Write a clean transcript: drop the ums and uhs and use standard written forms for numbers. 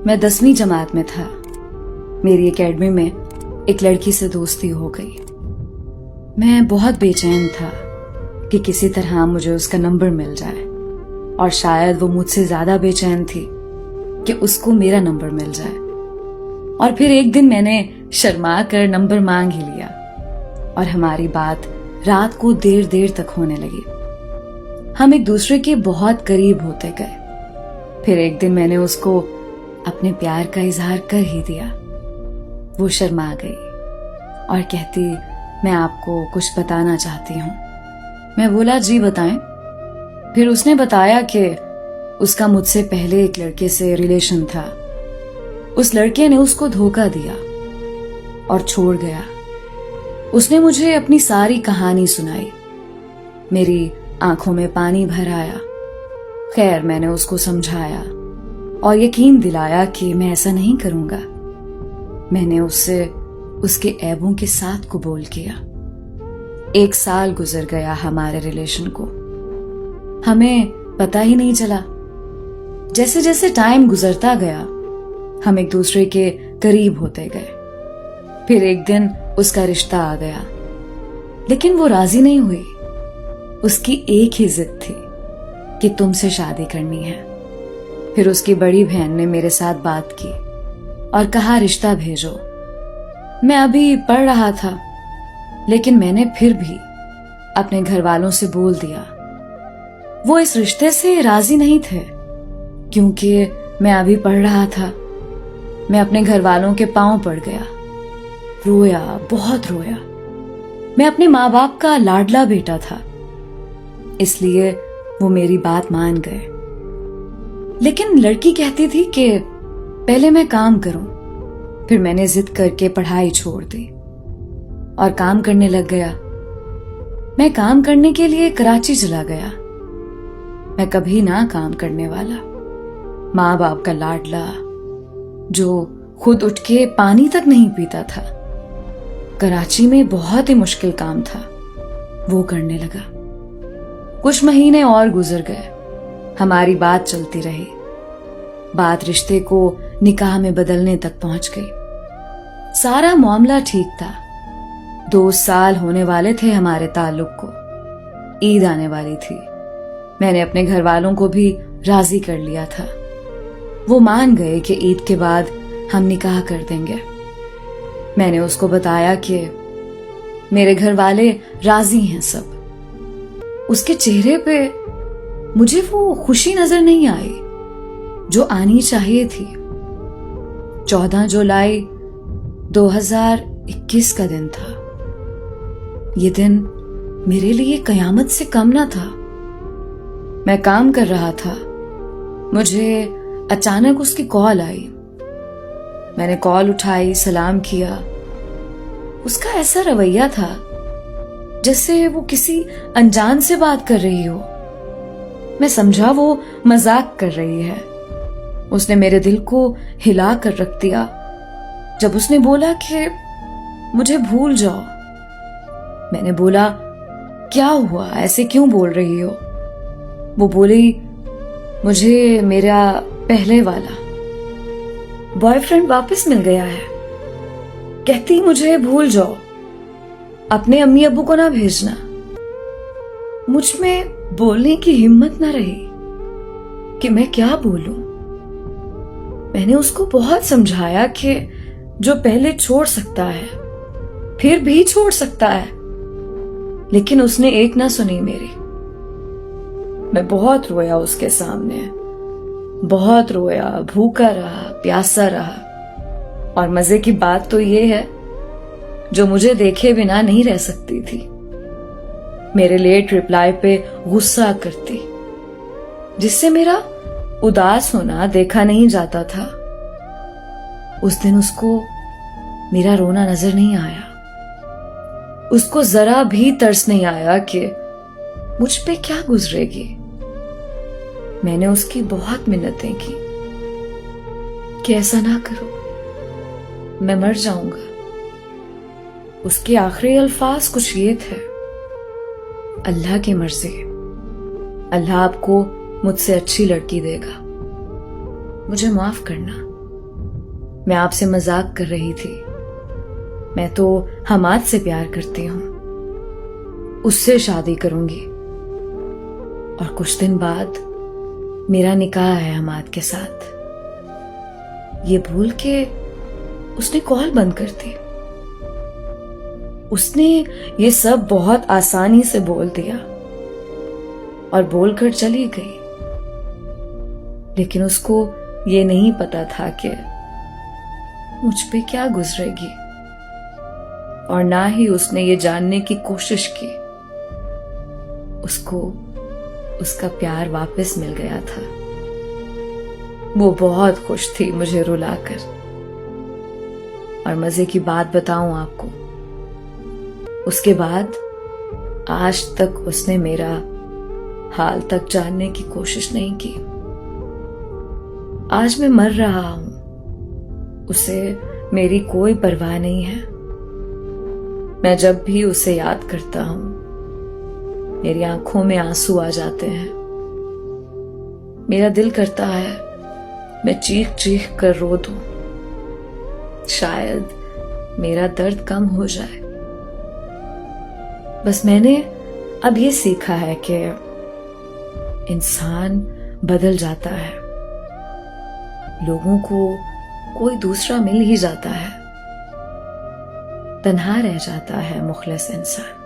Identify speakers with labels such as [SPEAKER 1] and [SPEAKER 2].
[SPEAKER 1] मैं 10वीं जमात में था। मेरी एकेडमी में एक लड़की से दोस्ती हो गई। मैं बहुत बेचैन था कि किसी तरह मुझे उसका नंबर मिल जाए, और शायद वो मुझसे ज्यादा बेचैन थी कि उसको मेरा नंबर मिल जाए। और फिर एक दिन मैंने शर्मा कर नंबर मांग ही लिया और हमारी बात रात को देर देर तक होने लगी। हम एक दूसरे के बहुत करीब होते गए। फिर एक दिन मैंने उसको अपने प्यार का इजहार कर ही दिया। वो शर्मा गई और कहती, मैं आपको कुछ बताना चाहती हूँ। मैं बोला, जी बताएं। फिर उसने बताया कि उसका मुझसे पहले एक लड़के से रिलेशन था। उस लड़के ने उसको धोखा दिया और छोड़ गया। उसने मुझे अपनी सारी कहानी सुनाई। मेरी आंखों में पानी भर आया। खैर, मैंने उसको समझाया और यकीन दिलाया कि मैं ऐसा नहीं करूंगा। मैंने उससे उसके ऐबों के साथ कबूल किया। 1 साल गुजर गया हमारे रिलेशन को। हमें पता ही नहीं चला। जैसे जैसे टाइम गुजरता गया, हम एक दूसरे के करीब होते गए। फिर एक दिन उसका रिश्ता आ गया, लेकिन वो राजी नहीं हुई। उसकी एक ही जिद थी कि तुमसे शादी करनी है। फिर उसकी बड़ी बहन ने मेरे साथ बात की और कहा, रिश्ता भेजो। मैं अभी पढ़ रहा था, लेकिन मैंने फिर भी अपने घर वालों से बोल दिया। वो इस रिश्ते से राजी नहीं थे, क्योंकि मैं अभी पढ़ रहा था। मैं अपने घर वालों के पांव पड़ गया, रोया, बहुत रोया। मैं अपने माँ बाप का लाडला बेटा था, इसलिए वो मेरी बात मान गए। लेकिन लड़की कहती थी कि पहले मैं काम करूं। फिर मैंने जिद करके पढ़ाई छोड़ दी और काम करने लग गया। मैं काम करने के लिए कराची चला गया। मैं कभी ना काम करने वाला, माँ बाप का लाडला, जो खुद उठ के पानी तक नहीं पीता था। कराची में बहुत ही मुश्किल काम था, वो करने लगा। कुछ महीने और गुजर गए। हमारी बात चलती रही। बात रिश्ते को निकाह में बदलने तक पहुंच गई। सारा मामला ठीक था। 2 साल होने वाले थे हमारे ताल्लुक को। ईद आने वाली थी। मैंने अपने घर वालों को भी राजी कर लिया था। वो मान गए कि ईद के बाद हम निकाह कर देंगे। मैंने उसको बताया कि मेरे घर वाले राजी हैं सब। उसके चेहरे पे मुझे वो खुशी नजर नहीं आई जो आनी चाहिए थी। 14 जुलाई 2021 का दिन था। ये दिन मेरे लिए कयामत से कम ना था। मैं काम कर रहा था। मुझे अचानक उसकी कॉल आई। मैंने कॉल उठाई, सलाम किया। उसका ऐसा रवैया था जैसे वो किसी अनजान से बात कर रही हो। मैं समझा वो मजाक कर रही है। उसने मेरे दिल को हिला कर रख दिया जब उसने बोला कि मुझे भूल जाओ। मैंने बोला, क्या हुआ, ऐसे क्यों बोल रही हो? वो बोली, मुझे मेरा पहले वाला बॉयफ्रेंड वापस मिल गया है। कहती, मुझे भूल जाओ, अपने अम्मी अब्बू को ना भेजना। मुझ में बोलने की हिम्मत ना रही कि मैं क्या बोलूं। मैंने उसको बहुत समझाया कि जो पहले छोड़ सकता है फिर भी छोड़ सकता है, लेकिन उसने एक ना सुनी मेरी। मैं बहुत रोया उसके सामने, बहुत रोया, भूखा रहा, प्यासा रहा। और मजे की बात तो ये है, जो मुझे देखे बिना नहीं रह सकती थी। मेरे लेट रिप्लाई पे गुस्सा करती, जिससे मेरा उदास होना देखा नहीं जाता था। उस दिन उसको मेरा रोना नजर नहीं आया। उसको जरा भी तरस नहीं आया कि मुझ पे क्या गुजरेगी। मैंने उसकी बहुत मिन्नतें की कि ऐसा ना करो, मैं मर जाऊंगा। उसके आखिरी अल्फाज कुछ ये थे, अल्लाह की मर्जी, अल्लाह आपको मुझसे अच्छी लड़की देगा, मुझे माफ करना। मैं आपसे मजाक कर रही थी। मैं तो हमाद से प्यार करती हूं, उससे शादी करूंगी और कुछ दिन बाद मेरा निकाह है हमाद के साथ। ये भूल के उसने कॉल बंद कर दी। उसने ये सब बहुत आसानी से बोल दिया और बोलकर चली गई, लेकिन उसको ये नहीं पता था कि मुझ पे क्या गुजरेगी, और ना ही उसने ये जानने की कोशिश की उसको उसका प्यार वापस मिल गया था। वो बहुत खुश थी मुझे रुलाकर। और मजे की बात बताऊं आपको, उसके बाद आज तक उसने मेरा हाल तक जानने की कोशिश नहीं की। आज मैं मर रहा हूं, उसे मेरी कोई परवाह नहीं है। मैं जब भी उसे याद करता हूं, मेरी आंखों में आंसू आ जाते हैं। मेरा दिल करता है मैं चीख चीख कर रो दूं, शायद मेरा दर्द कम हो जाए। बस मैंने अब ये सीखा है कि इंसान बदल जाता है, लोगों को कोई दूसरा मिल ही जाता है, तन्हा रह जाता है मुखलिस इंसान।